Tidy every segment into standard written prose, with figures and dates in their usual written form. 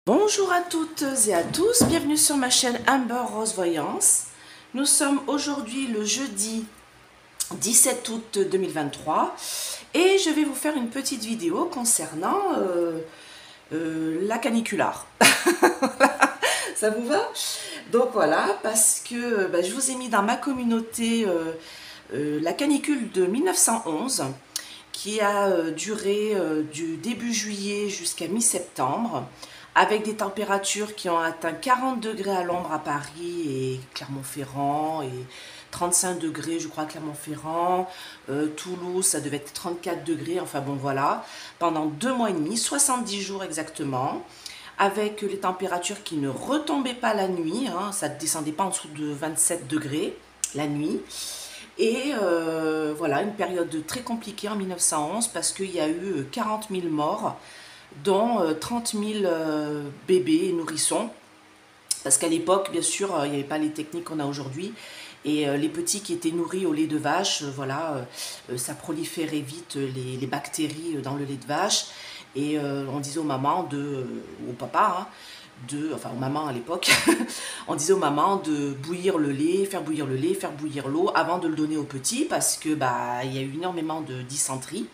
Bonjour à toutes et à tous, bienvenue sur ma chaîne Amber Rose Voyance. Nous sommes aujourd'hui le jeudi 17 août 2023 et je vais vous faire une petite vidéo concernant la caniculaire. Ça vous va? Donc voilà, parce que je vous ai mis dans ma communauté la canicule de 1911 qui a duré du début juillet jusqu'à mi-septembre, avec des températures qui ont atteint 40 degrés à l'ombre à Paris et Clermont-Ferrand, et 35 degrés je crois à Clermont-Ferrand, Toulouse ça devait être 34 degrés, enfin bon voilà, pendant 2 mois et demi, 70 jours exactement, avec les températures qui ne retombaient pas la nuit, hein, ça ne descendait pas en dessous de 27 degrés la nuit. Et voilà, une période très compliquée en 1911 parce qu'il y a eu 40 000 morts, dont 30 000 bébés et nourrissons. Parce qu'à l'époque, bien sûr, il n'y avait pas les techniques qu'on a aujourd'hui. Et les petits qui étaient nourris au lait de vache, voilà, ça proliférait vite les bactéries dans le lait de vache. Et on disait aux mamans, au papa, hein, enfin aux mamans à l'époque, on disait aux mamans de bouillir le lait, faire bouillir l'eau avant de le donner aux petits, parce que il y a eu énormément de dysenterie.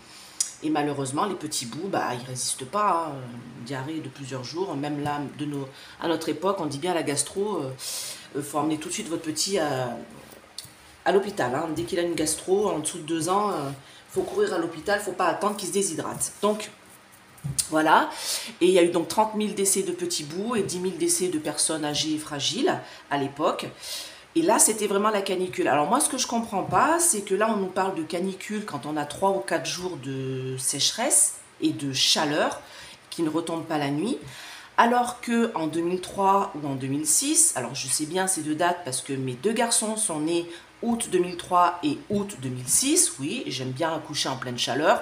Et malheureusement, les petits bouts, ils résistent pas, hein. Diarrhée de plusieurs jours. Même là, à notre époque, on dit bien à la gastro, faut emmener tout de suite votre petit à l'hôpital. Hein. Dès qu'il a une gastro, en dessous de 2 ans, faut courir à l'hôpital, faut pas attendre qu'il se déshydrate. Donc, voilà. Et il y a eu donc 30 000 décès de petits bouts et 10 000 décès de personnes âgées et fragiles à l'époque. Et là, c'était vraiment la canicule. Alors moi, ce que je comprends pas, c'est que là, on nous parle de canicule quand on a 3 ou 4 jours de sécheresse et de chaleur qui ne retombent pas la nuit. Alors que en 2003 ou en 2006, alors je sais bien ces deux dates parce que mes 2 garçons sont nés août 2003 et août 2006. Oui, j'aime bien accoucher en pleine chaleur.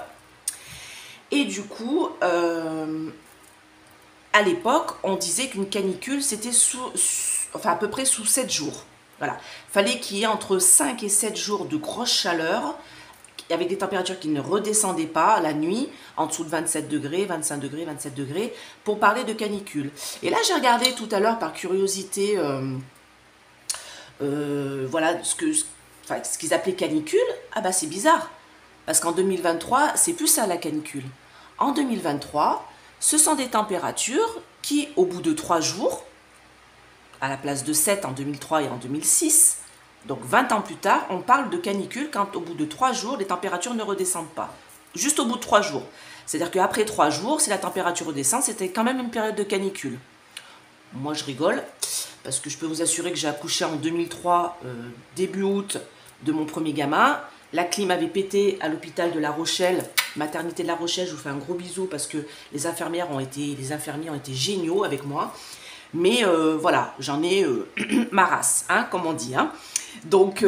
Et du coup, à l'époque, on disait qu'une canicule, c'était enfin à peu près sous 7 jours. Voilà. Fallait qu'il y ait entre 5 et 7 jours de grosse chaleur, avec des températures qui ne redescendaient pas la nuit, en dessous de 27 degrés, 25 degrés, 27 degrés, pour parler de canicule. Et là, j'ai regardé tout à l'heure par curiosité, voilà, ce qu'ils appelaient canicule. Ah bah c'est bizarre, parce qu'en 2023, c'est plus ça la canicule. En 2023, ce sont des températures qui, au bout de 3 jours, à la place de 7 en 2003 et en 2006, donc 20 ans plus tard, on parle de canicule quand au bout de 3 jours, les températures ne redescendent pas. Juste au bout de 3 jours. C'est-à-dire qu'après 3 jours, si la température redescend, c'était quand même une période de canicule. Moi, je rigole, parce que je peux vous assurer que j'ai accouché en 2003, début août, de mon premier gamin. La clim avait pété à l'hôpital de La Rochelle, maternité de La Rochelle. Je vous fais un gros bisou parce que les infirmiers ont été géniaux avec moi. Mais voilà, j'en ai ma race, hein, comme on dit. Hein. Donc,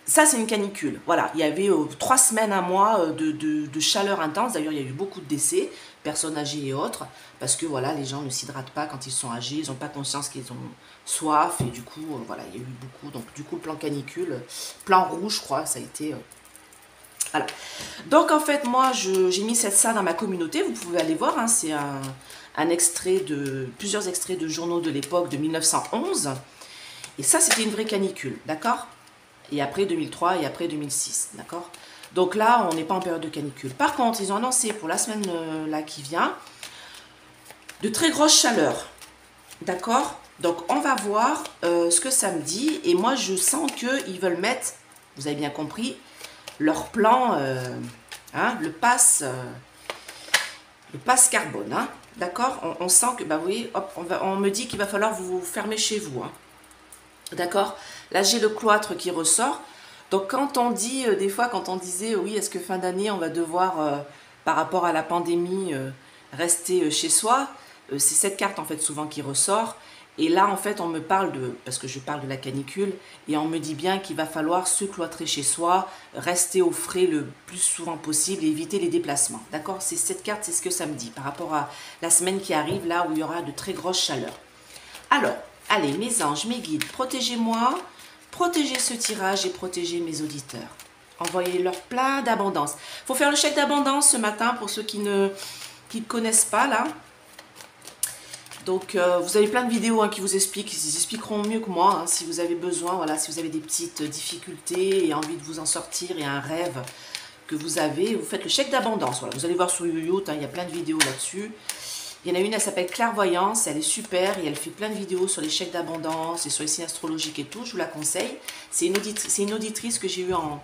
ça, c'est une canicule. Voilà, il y avait 3 semaines, un mois de chaleur intense. D'ailleurs, il y a eu beaucoup de décès, personnes âgées et autres, parce que voilà, les gens ne s'hydratent pas quand ils sont âgés, ils n'ont pas conscience qu'ils ont soif, et du coup, voilà, il y a eu beaucoup. Donc, du coup, le plan canicule, plan rouge, je crois, ça a été... voilà. Donc, en fait, moi, j'ai mis ça dans ma communauté. Vous pouvez aller voir, hein, c'est plusieurs extraits de journaux de l'époque de 1911. Et ça, c'était une vraie canicule, d'accord? Et après 2003 et après 2006, d'accord? Donc là, on n'est pas en période de canicule. Par contre, ils ont annoncé pour la semaine là qui vient de très grosses chaleurs, d'accord? Donc on va voir ce que ça me dit. Et moi, je sens qu'ils veulent mettre, vous avez bien compris, leur plan, hein, le pass carbone, hein, d'accord? On sent que, bah oui, hop, on me dit qu'il va falloir vous fermer chez vous, hein. D'accord? Là, j'ai le cloître qui ressort. Donc, quand on dit, des fois, quand on disait, oui, est-ce que fin d'année, on va devoir, par rapport à la pandémie, rester chez soi, c'est cette carte, en fait, souvent qui ressort. Et là, en fait, on me parle parce que je parle de la canicule, et on me dit bien qu'il va falloir se cloîtrer chez soi, rester au frais le plus souvent possible et éviter les déplacements. D'accord? C'est cette carte, c'est ce que ça me dit, par rapport à la semaine qui arrive, là où il y aura de très grosses chaleurs. Alors, allez, mes anges, mes guides, protégez-moi, protégez ce tirage et protégez mes auditeurs. Envoyez-leur plein d'abondance. Il faut faire le chèque d'abondance ce matin pour ceux qui ne connaissent pas, là. Donc vous avez plein de vidéos hein, qui vous expliquent, ils expliqueront mieux que moi hein, si vous avez besoin, voilà, si vous avez des petites difficultés et envie de vous en sortir et un rêve que vous avez, vous faites le chèque d'abondance. Voilà, vous allez voir sur YouTube, hein, il y a plein de vidéos là-dessus. Il y en a une, elle s'appelle Clairvoyance, elle est super et elle fait plein de vidéos sur les chèques d'abondance et sur les signes astrologiques et tout, je vous la conseille. C'est une auditrice que j'ai eue en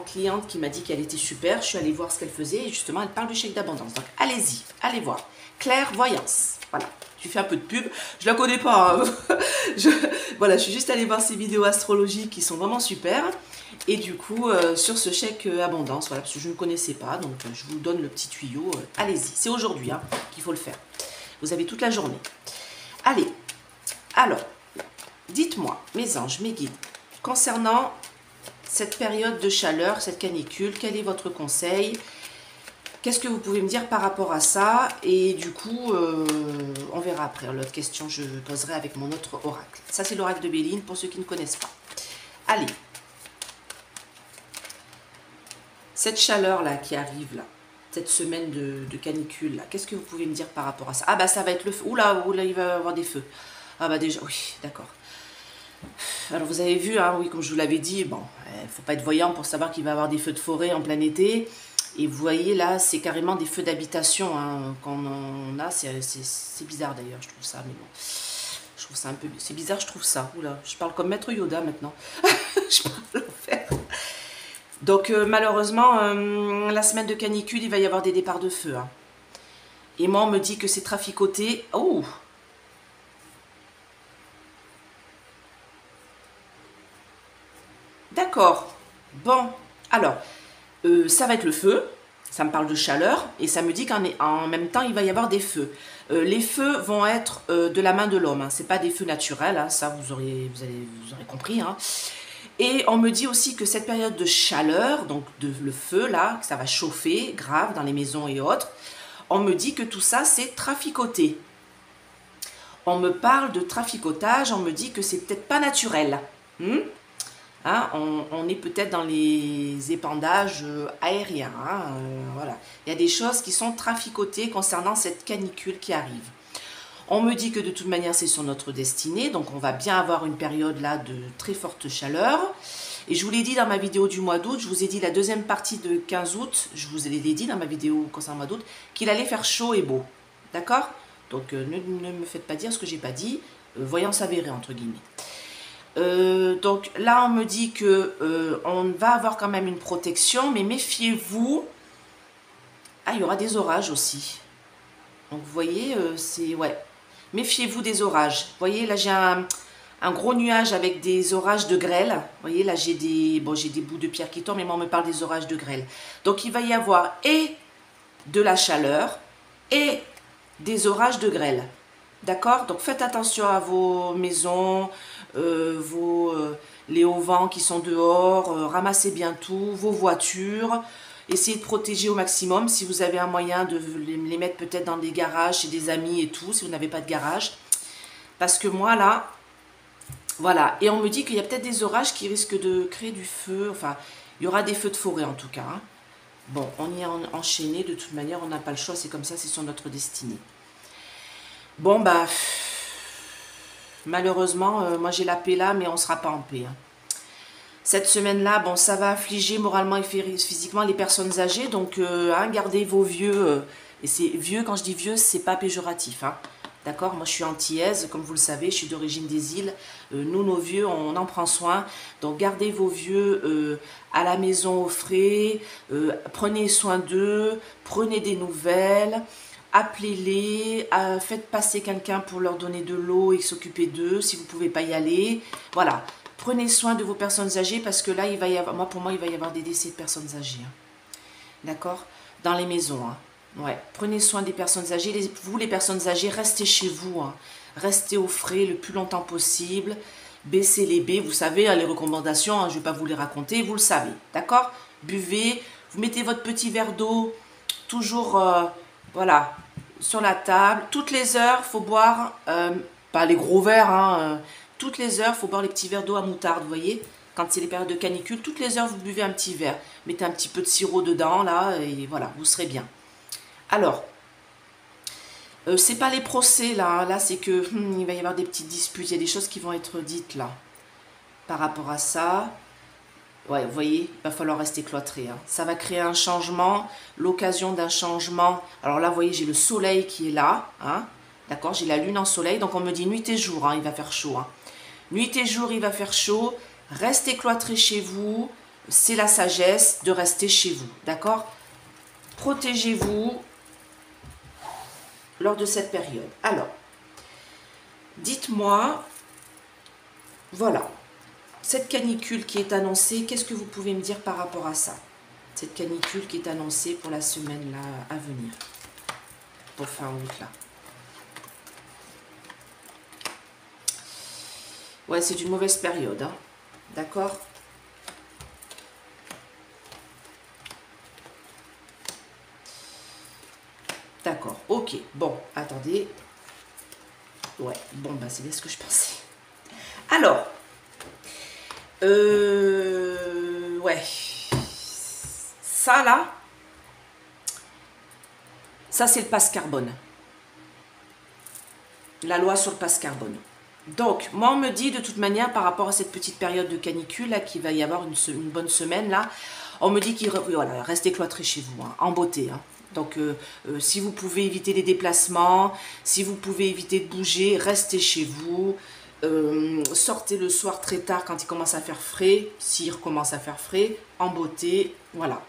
cliente qui m'a dit qu'elle était super, je suis allée voir ce qu'elle faisait et justement elle parle du chèque d'abondance. Donc allez-y, allez voir. Clairvoyance, voilà. Je fais un peu de pub, je la connais pas, hein. Voilà, je suis juste allée voir ces vidéos astrologiques qui sont vraiment super. Et du coup, sur ce chèque abondance, voilà, parce que je ne connaissais pas, donc je vous donne le petit tuyau. Allez-y, c'est aujourd'hui hein, qu'il faut le faire. Vous avez toute la journée. Allez, alors, dites-moi, mes anges, mes guides, concernant cette période de chaleur, cette canicule, quel est votre conseil ? Qu'est-ce que vous pouvez me dire par rapport à ça? Et du coup, on verra après. L'autre question, je poserai avec mon autre oracle. Ça, c'est l'oracle de Béline, pour ceux qui ne connaissent pas. Allez. Cette chaleur-là qui arrive, là, cette semaine de canicule, là, qu'est-ce que vous pouvez me dire par rapport à ça? Ah, bah, ça va être le feu. Oula, il va y avoir des feux. Ah, bah, déjà, oui, d'accord. Alors, vous avez vu, hein, oui, comme je vous l'avais dit, bon, il ne faut pas être voyant pour savoir qu'il va y avoir des feux de forêt en plein été. Et vous voyez là, c'est carrément des feux d'habitation hein, qu'on en a. C'est bizarre d'ailleurs, je trouve ça. Mais bon, je trouve ça un peu... C'est bizarre, je trouve ça. Oula, je parle comme Maître Yoda maintenant. Je parle l'enfer. Donc malheureusement, la semaine de canicule, il va y avoir des départs de feu. Hein. Et moi, on me dit que c'est traficoté. Oh! D'accord. Bon, alors... ça va être le feu, ça me parle de chaleur, et ça me dit qu'en même temps, il va y avoir des feux. Les feux vont être de la main de l'homme, hein. Ce n'est pas des feux naturels, hein. Ça vous aurez compris. Hein. Et on me dit aussi que cette période de chaleur, donc le feu là, que ça va chauffer grave dans les maisons et autres, on me dit que tout ça c'est traficoté. On me parle de traficotage, on me dit que c'est peut-être pas naturel. Hein, on est peut-être dans les épandages aériens. Hein, voilà. Il y a des choses qui sont traficotées concernant cette canicule qui arrive. On me dit que de toute manière, c'est sur notre destinée. Donc, on va bien avoir une période là de très forte chaleur. Et je vous l'ai dit dans ma vidéo du mois d'août, je vous ai dit la deuxième partie de 15 août, je vous l'ai dit dans ma vidéo concernant le mois d'août, qu'il allait faire chaud et beau. D'accord? Donc, ne me faites pas dire ce que j'ai pas dit. Voyance avérée, entre guillemets. Donc là on me dit que on va avoir quand même une protection, mais méfiez-vous. Ah, il y aura des orages aussi. Donc vous voyez, c'est ouais. Méfiez-vous des orages. Vous voyez, là j'ai un gros nuage avec des orages de grêle. Vous voyez, là j'ai des bouts de pierre qui tombent, mais moi on me parle des orages de grêle. Donc il va y avoir et de la chaleur et des orages de grêle. D'accord? Donc faites attention à vos maisons, les hauts-vents qui sont dehors, ramassez bien tout, vos voitures, essayez de protéger au maximum si vous avez un moyen de les mettre peut-être dans des garages chez des amis et tout, si vous n'avez pas de garage. Parce que moi là, voilà, et on me dit qu'il y a peut-être des orages qui risquent de créer du feu, enfin, il y aura des feux de forêt en tout cas. Hein. Bon, on y est enchaîné, de toute manière, on n'a pas le choix, c'est comme ça, c'est sur notre destinée. Bon, bah, malheureusement, moi j'ai la paix là, mais on ne sera pas en paix. Hein. Cette semaine-là, bon, ça va affliger moralement et physiquement les personnes âgées, donc hein, gardez vos vieux. Et c'est vieux, quand je dis vieux, c'est pas péjoratif. Hein. D'accord? Moi je suis antillaise, comme vous le savez, je suis d'origine des îles. Nous, nos vieux, on en prend soin. Donc gardez vos vieux à la maison au frais, prenez soin d'eux, prenez des nouvelles. Appelez-les, faites passer quelqu'un pour leur donner de l'eau et s'occuper d'eux si vous ne pouvez pas y aller. Voilà, prenez soin de vos personnes âgées parce que là, il va y avoir, pour moi, il va y avoir des décès de personnes âgées. Hein. D'accord? Dans les maisons. Hein. Ouais. Prenez soin des personnes âgées. Vous, les personnes âgées, restez chez vous. Hein. Restez au frais le plus longtemps possible. Baissez les baies. Vous savez, hein, les recommandations, hein, je ne vais pas vous les raconter, vous le savez. D'accord? Buvez, vous mettez votre petit verre d'eau, toujours... voilà, sur la table, toutes les heures, il faut boire, pas les gros verres, hein, toutes les heures, il faut boire les petits verres d'eau à moutarde, vous voyez, quand c'est les périodes de canicule, toutes les heures, vous buvez un petit verre, mettez un petit peu de sirop dedans, là, et voilà, vous serez bien. Alors, C'est pas les procès là, là c'est que il va y avoir des petites disputes, il y a des choses qui vont être dites là par rapport à ça. Ouais, vous voyez, il va falloir rester cloîtré. Hein. Ça va créer un changement, l'occasion d'un changement. Alors là, vous voyez, j'ai le soleil qui est là. Hein. D'accord, j'ai la lune en soleil. Donc on me dit nuit et jour, hein, il va faire chaud. Hein. Nuit et jour, il va faire chaud. Restez cloîtré chez vous. C'est la sagesse de rester chez vous. D'accord? Protégez-vous lors de cette période. Alors, dites-moi, voilà. Cette canicule qui est annoncée, qu'est-ce que vous pouvez me dire par rapport à ça? Cette canicule qui est annoncée pour la semaine là, à venir. Pour fin août là. Ouais, c'est une mauvaise période. Hein. D'accord? D'accord, ok. Bon, attendez. Ouais, bon, bah c'est bien ce que je pensais. Alors, ouais. Ça, là, ça, c'est le passe carbone. La loi sur le passe carbone. Donc, moi, on me dit, de toute manière, par rapport à cette petite période de canicule, là, qu'il va y avoir une bonne semaine, là, on me dit qu'il voilà, restez cloîtrés chez vous, hein, en beauté. Hein. Donc, si vous pouvez éviter les déplacements, si vous pouvez éviter de bouger, restez chez vous. Sortez le soir très tard quand il commence à faire frais, s'il recommence à faire frais, en beauté, voilà.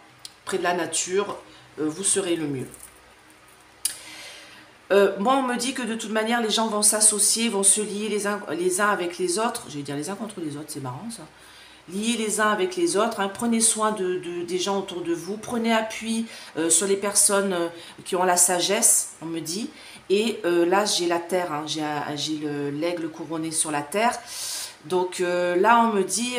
Près de la nature, vous serez le mieux. Moi, on me dit que de toute manière, les gens vont s'associer, vont se lier les uns avec les autres. Je vais dire les uns contre les autres, c'est marrant ça. Liés les uns avec les autres. Hein. Prenez soin des gens autour de vous. Prenez appui sur les personnes qui ont la sagesse, on me dit. Et là, j'ai la terre. Hein. J'ai l'aigle couronné sur la terre. Donc là, on me dit,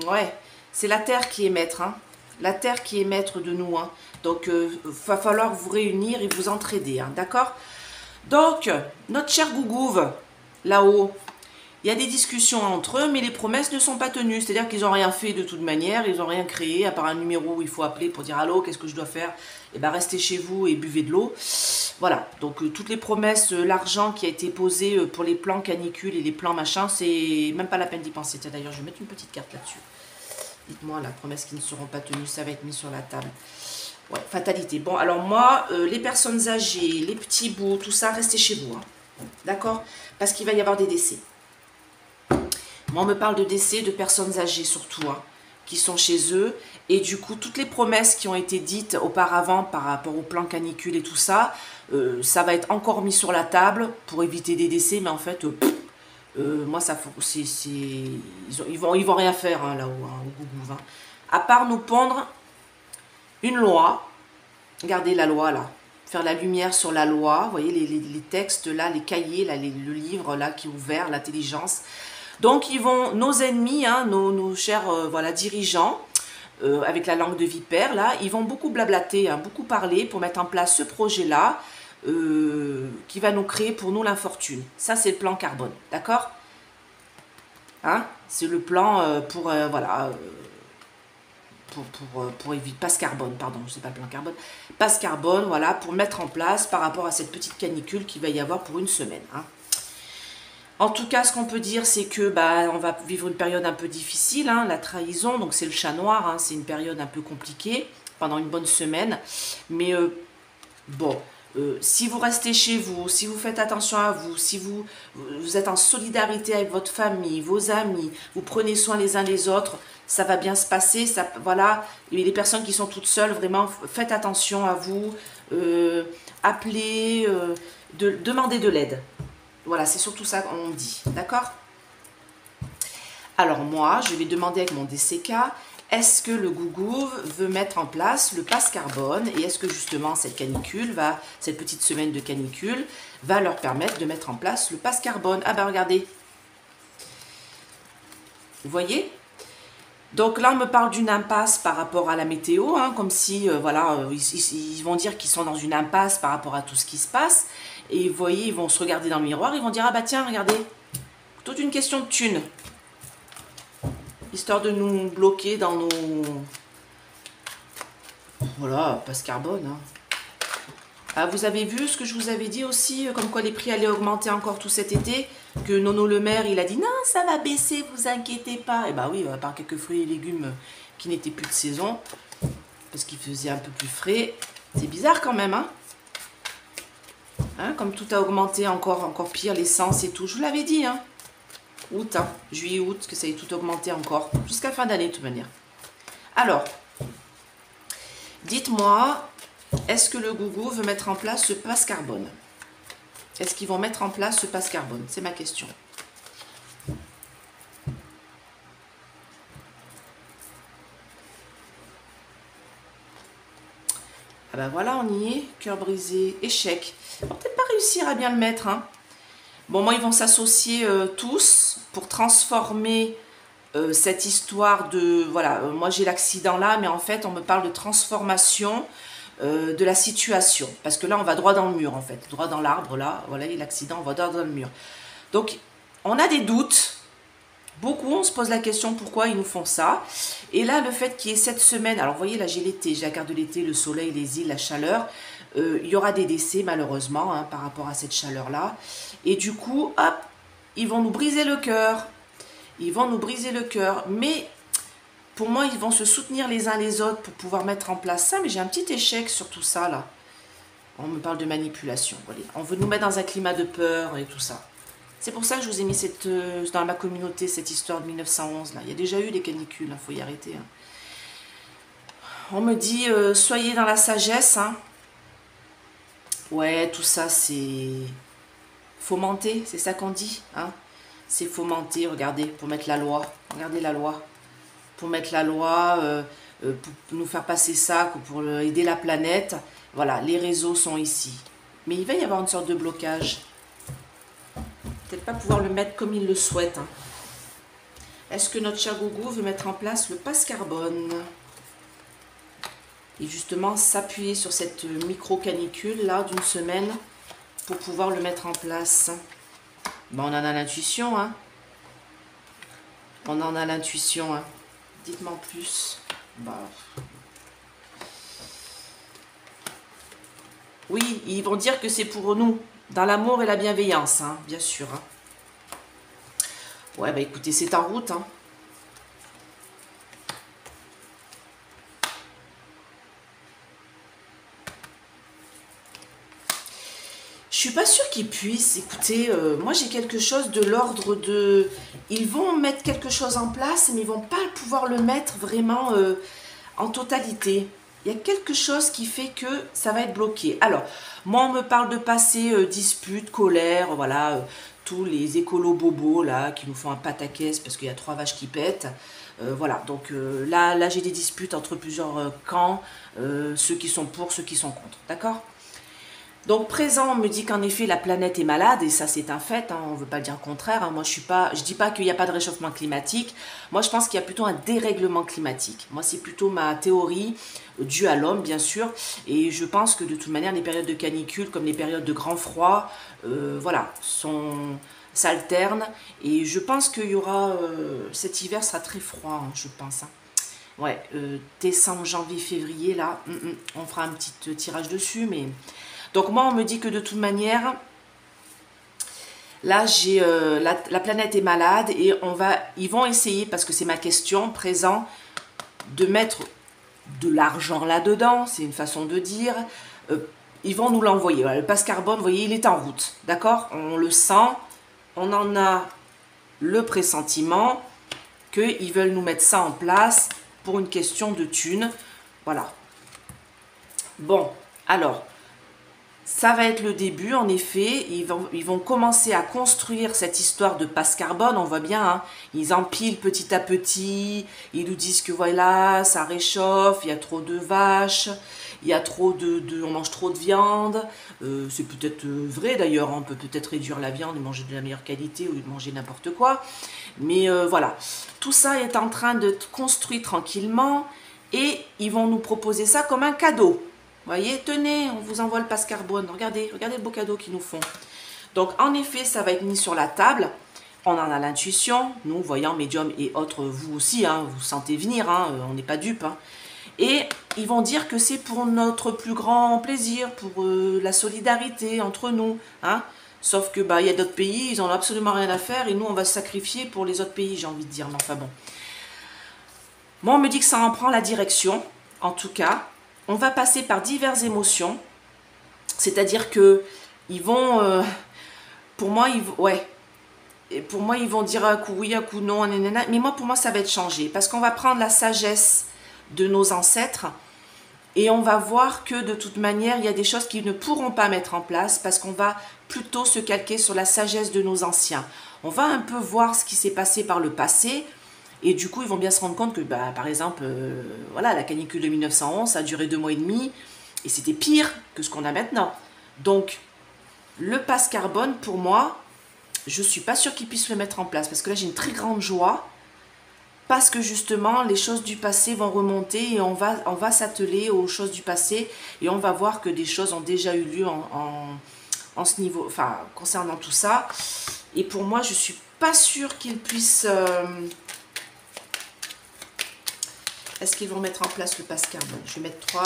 ouais, c'est la terre qui est maître. Hein. La terre qui est maître de nous. Hein. Donc, va falloir vous réunir et vous entraider. Hein. D'accord? Donc, notre cher Gougouve, là-haut, il y a des discussions entre eux, mais les promesses ne sont pas tenues. C'est-à-dire qu'ils n'ont rien fait de toute manière, ils n'ont rien créé, à part un numéro où il faut appeler pour dire « Allô, qu'est-ce que je dois faire ?» Eh bien, restez chez vous et buvez de l'eau. Voilà, donc toutes les promesses, l'argent qui a été posé pour les plans canicules et les plans machin, c'est même pas la peine d'y penser. D'ailleurs, je vais mettre une petite carte là-dessus. Dites-moi, la promesse qui ne seront pas tenues, ça va être mis sur la table. Ouais, fatalité. Bon, alors moi, les personnes âgées, les petits bouts, tout ça, restez chez vous. Hein. D'accord? Parce qu'il va y avoir des décès. Moi, on me parle de décès de personnes âgées surtout, hein, qui sont chez eux. Et du coup, toutes les promesses qui ont été dites auparavant par rapport au plan canicule et tout ça, ça va être encore mis sur la table pour éviter des décès. Mais en fait, moi, ça, ils vont rien faire hein, là-haut, hein, au Gougouve. Hein. À part nous pondre une loi. Regardez la loi là. Faire la lumière sur la loi. Vous voyez les textes là, les cahiers, là, le livre là qui est ouvert, l'intelligence. Donc, ils vont, nos ennemis, hein, nos chers voilà, dirigeants, avec la langue de vipère, là, ils vont beaucoup blablater, hein, beaucoup parler pour mettre en place ce projet-là qui va nous créer pour nous l'infortune. Ça, c'est le plan carbone, d'accord? Hein? C'est le plan pour, voilà, pour éviter, passe carbone, pardon, je sais pas le plan carbone, passe carbone, voilà, pour mettre en place par rapport à cette petite canicule qu'il va y avoir pour une semaine, hein. En tout cas, ce qu'on peut dire, c'est que bah, on va vivre une période un peu difficile, hein, la trahison, donc c'est le chat noir, hein, c'est une période un peu compliquée, pendant une bonne semaine. Mais bon, si vous restez chez vous, si vous faites attention à vous, si vous êtes en solidarité avec votre famille, vos amis, vous prenez soin les uns des autres, ça va bien se passer. Ça, voilà. Et les personnes qui sont toutes seules, vraiment, faites attention à vous, appelez, demandez de l'aide. Voilà, c'est surtout ça qu'on dit, d'accord? Alors moi, je vais demander avec mon DCK, est-ce que le Gougouve veut mettre en place le passe carbone et est-ce que justement cette canicule cette petite semaine de canicule va leur permettre de mettre en place le passe carbone? Ah ben regardez, vous voyez? Donc là, on me parle d'une impasse par rapport à la météo, hein, comme si, voilà, ils vont dire qu'ils sont dans une impasse par rapport à tout ce qui se passe. Et vous voyez, ils vont se regarder dans le miroir, ils vont dire, ah bah tiens, regardez, toute une question de thunes. Histoire de nous bloquer dans nos... Voilà, passe carbone. Hein. Vous avez vu ce que je vous avais dit aussi, comme quoi les prix allaient augmenter encore tout cet été, que Nono le maire, il a dit non, ça va baisser, vous inquiétez pas. Et bah oui, à part quelques fruits et légumes qui n'étaient plus de saison, parce qu'il faisait un peu plus frais. C'est bizarre quand même, hein, comme tout a augmenté encore pire, l'essence et tout. Je vous l'avais dit, hein. Août, hein, juillet, août, que ça ait tout augmenté encore, jusqu'à fin d'année de toute manière. Alors, dites-moi, est-ce que le Gougou veut mettre en place ce passe carbone? Est-ce qu'ils vont mettre en place ce passe carbone? C'est ma question. Ah ben voilà, on y est. Cœur brisé, échec. On va peut-être pas réussir à bien le mettre, hein. Bon, moi, ils vont s'associer tous pour transformer cette histoire de... Voilà, moi, j'ai l'accident là, mais en fait, on me parle de transformation de la situation. Parce que là, on va droit dans le mur, en fait. Droit dans l'arbre, là. Voilà, l'accident, on va droit dans le mur. Donc, on a des doutes. Beaucoup, on se pose la question pourquoi ils nous font ça. Et là, le fait qu'il y ait cette semaine... Alors, vous voyez, là, j'ai l'été. J'ai la carte de l'été, le soleil, les îles, la chaleur. Il y aura des décès, malheureusement, hein, par rapport à cette chaleur-là. Et du coup, hop, ils vont nous briser le cœur. Ils vont nous briser le cœur. Mais... pour moi, ils vont se soutenir les uns les autres pour pouvoir mettre en place ça. Mais j'ai un petit échec sur tout ça, là. On me parle de manipulation. Voilà. On veut nous mettre dans un climat de peur et tout ça. C'est pour ça que je vous ai mis dans ma communauté cette histoire de 1911. Là. Il y a déjà eu des canicules, il faut y arrêter. Hein. On me dit, soyez dans la sagesse. Hein. Ouais, tout ça, c'est fomenter, c'est ça qu'on dit. Hein. C'est fomenter, regardez, pour mettre la loi. Regardez la loi. Pour mettre la loi, pour nous faire passer ça, pour aider la planète. Voilà, les réseaux sont ici. Mais il va y avoir une sorte de blocage. Peut-être pas pouvoir le mettre comme il le souhaite. Hein. Est-ce que notre cher Gougou veut mettre en place le passe carbone? Et justement s'appuyer sur cette micro-canicule là d'une semaine pour pouvoir le mettre en place. Ben, on en a l'intuition. Hein. On en a l'intuition. Hein. Dites-moi en plus. Bah. Oui, ils vont dire que c'est pour nous, dans l'amour et la bienveillance, hein, bien sûr. Hein. Ouais, bah écoutez, c'est en route. Hein. Je suis pas sûre qu'ils puissent. Écoutez, moi j'ai quelque chose de l'ordre de... Ils vont mettre quelque chose en place, mais ils vont pas pouvoir le mettre vraiment en totalité. Il y a quelque chose qui fait que ça va être bloqué. Alors, moi on me parle de passer dispute, colère, voilà, tous les écolos bobos là qui nous font un pataquès parce qu'il y a 3 vaches qui pètent. Voilà, donc là j'ai des disputes entre plusieurs camps, ceux qui sont pour, ceux qui sont contre, d'accord ? Donc présent, on me dit qu'en effet la planète est malade, et ça c'est un fait, hein, on ne veut pas dire le contraire. Hein. Moi je dis pas qu'il n'y a pas de réchauffement climatique, moi je pense qu'il y a plutôt un dérèglement climatique. Moi c'est plutôt ma théorie, due à l'homme bien sûr, et je pense que de toute manière les périodes de canicule comme les périodes de grand froid, voilà, s'alternent, et je pense qu'il y aura, cet hiver sera très froid, hein, je pense. Hein. Ouais, décembre, janvier, février, là, on fera un petit tirage dessus, mais... Donc moi, on me dit que de toute manière, là, j'ai la planète est malade et ils vont essayer, parce que c'est ma question, présent, de mettre de l'argent là-dedans, c'est une façon de dire. Ils vont nous l'envoyer. Voilà, le passe carbone, vous voyez, il est en route, d'accord? On le sent, on en a le pressentiment qu'ils veulent nous mettre ça en place pour une question de thunes. Voilà. Bon, alors... ça va être le début, en effet. Ils vont commencer à construire cette histoire de passe carbone, on voit bien. Hein. Ils empilent petit à petit. Ils nous disent que voilà, ça réchauffe, il y a trop de vaches, il y a trop on mange trop de viande. C'est peut-être vrai d'ailleurs, on peut peut-être réduire la viande et manger de la meilleure qualité au lieu de manger n'importe quoi. Mais voilà, tout ça est en train d'être construit tranquillement et ils vont nous proposer ça comme un cadeau. Vous voyez, tenez, on vous envoie le passe carbone. Regardez le beau cadeau qu'ils nous font. Donc, en effet, ça va être mis sur la table. On en a l'intuition. Nous, voyants, médiums et autres, vous aussi, hein, vous sentez venir. Hein, on n'est pas dupes. Hein. Et ils vont dire que c'est pour notre plus grand plaisir, pour la solidarité entre nous. Hein. Sauf que il y a d'autres pays, ils n'en ont absolument rien à faire et nous, on va se sacrifier pour les autres pays, j'ai envie de dire. Mais enfin bon. Moi, on me dit que ça en prend la direction, en tout cas. On va passer par diverses émotions. C'est-à-dire que ils vont... pour moi, pour moi, ils vont dire un coup oui, un coup non, nanana. Mais moi, pour moi, ça va être changé. Parce qu'on va prendre la sagesse de nos ancêtres et on va voir que de toute manière, il y a des choses qu'ils ne pourront pas mettre en place parce qu'on va plutôt se calquer sur la sagesse de nos anciens. On va un peu voir ce qui s'est passé par le passé et du coup, ils vont bien se rendre compte que, par exemple, voilà, la canicule de 1911, ça a duré 2 mois et demi et c'était pire que ce qu'on a maintenant. Donc, le passe carbone, pour moi, je ne suis pas sûre qu'ils puissent le mettre en place parce que là, j'ai une très grande joie parce que justement, les choses du passé vont remonter et on va s'atteler aux choses du passé et on va voir que des choses ont déjà eu lieu en ce niveau, enfin, concernant tout ça. Et pour moi, je ne suis pas sûre qu'ils puissent... Est-ce qu'ils vont mettre en place le passe carbone? Je vais mettre 3.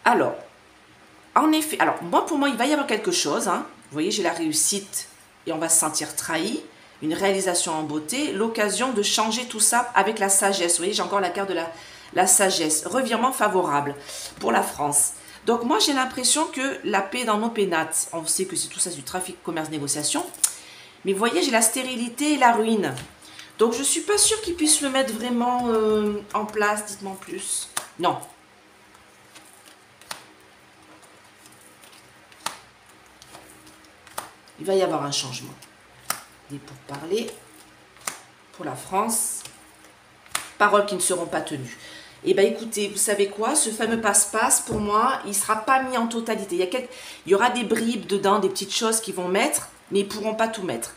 Alors, en effet, pour moi, il va y avoir quelque chose. Hein. Vous voyez, j'ai la réussite et on va se sentir trahi. Une réalisation en beauté, l'occasion de changer tout ça avec la sagesse. Vous voyez, j'ai encore la carte de la sagesse. Revirement favorable pour la France. Donc, moi, j'ai l'impression que la paix dans nos pénates, on sait que c'est tout ça, c'est du trafic, commerce, négociation. Mais vous voyez, j'ai la stérilité et la ruine. Donc, je ne suis pas sûre qu'ils puissent le mettre vraiment en place. Dites-moi en plus. Non. Il va y avoir un changement. Des pourparlers pour la France. Paroles qui ne seront pas tenues. Eh bien, écoutez, vous savez quoi? Ce fameux passe-passe, pour moi, il ne sera pas mis en totalité. Il y aura des bribes dedans, des petites choses qu'ils vont mettre, mais ils ne pourront pas tout mettre.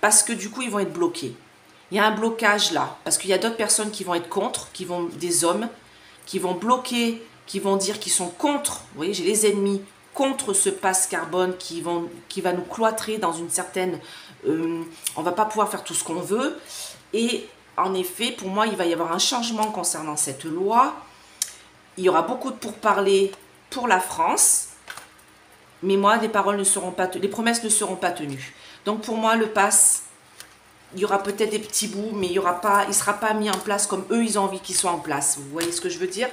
Parce que du coup, ils vont être bloqués. Il y a un blocage là. Parce qu'il y a d'autres personnes qui vont être contre, des hommes, qui vont bloquer, qui vont dire qu'ils sont contre. Vous voyez, j'ai les ennemis contre ce passe carbone qui va nous cloîtrer dans une certaine... on va pas pouvoir faire tout ce qu'on veut. Et en effet, pour moi, il va y avoir un changement concernant cette loi. Il y aura beaucoup de pourparlers pour la France. Mais moi, les promesses ne seront pas tenues. Donc pour moi, le passe, il y aura peut-être des petits bouts, mais il ne sera pas mis en place comme eux, ils ont envie qu'il soit en place. Vous voyez ce que je veux dire?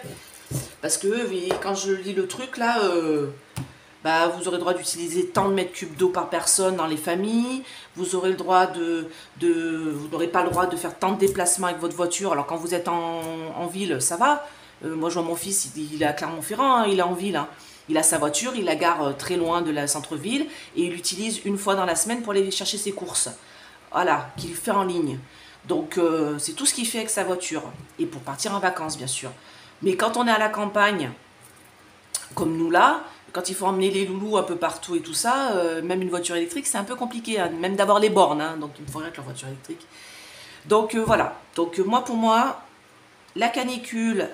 Parce que quand je lis le truc là... vous aurez le droit d'utiliser tant de mètres cubes d'eau par personne dans les familles. Vous aurez le droit vous n'aurez pas le droit de faire tant de déplacements avec votre voiture. Alors quand vous êtes en ville, ça va. Moi je vois mon fils, il est à Clermont-Ferrand, hein, il est en ville. Hein. Il a sa voiture, il la gare très loin de la centre-ville et il l'utilise une fois dans la semaine pour aller chercher ses courses. Voilà, qu'il fait en ligne. Donc c'est tout ce qu'il fait avec sa voiture. Et pour partir en vacances, bien sûr. Mais quand on est à la campagne, comme nous là, quand il faut emmener les loulous un peu partout et tout ça, même une voiture électrique, c'est un peu compliqué, hein, même d'avoir les bornes, hein, donc il me faudrait que leur voiture électrique. Donc voilà, donc pour moi, la canicule,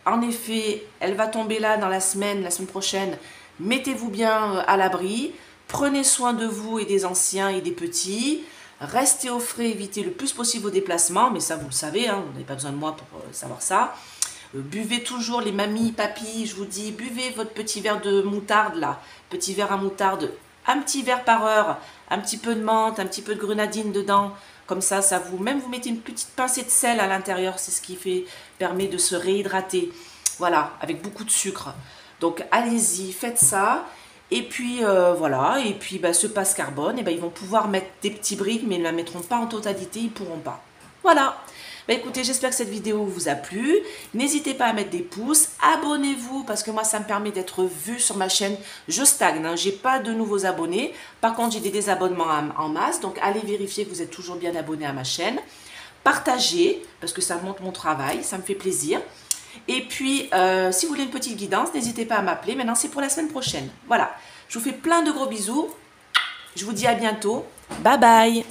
en effet, elle va tomber là dans la semaine prochaine. Mettez-vous bien à l'abri, prenez soin de vous et des anciens et des petits, restez au frais, évitez le plus possible vos déplacements, mais ça vous le savez, hein, vous n'avez pas besoin de moi pour savoir ça. Buvez toujours, les mamies, papis, je vous dis, buvez votre petit verre de moutarde là, petit verre à moutarde, un petit verre par heure, un petit peu de menthe, un petit peu de grenadine dedans, comme ça même vous mettez une petite pincée de sel à l'intérieur, c'est ce qui permet de se réhydrater, voilà, avec beaucoup de sucre. Donc allez-y, faites ça, et puis voilà, et puis ce passe carbone, ils vont pouvoir mettre des petits briques, mais ils ne la mettront pas en totalité, ils ne pourront pas. Voilà. Écoutez, j'espère que cette vidéo vous a plu. N'hésitez pas à mettre des pouces. Abonnez-vous parce que moi, ça me permet d'être vu sur ma chaîne. Je stagne, hein, j'ai pas de nouveaux abonnés. Par contre, j'ai des désabonnements en masse. Donc, allez vérifier que vous êtes toujours bien abonné à ma chaîne. Partagez parce que ça montre mon travail. Ça me fait plaisir. Et puis, si vous voulez une petite guidance, n'hésitez pas à m'appeler. Maintenant, c'est pour la semaine prochaine. Voilà. Je vous fais plein de gros bisous. Je vous dis à bientôt. Bye bye.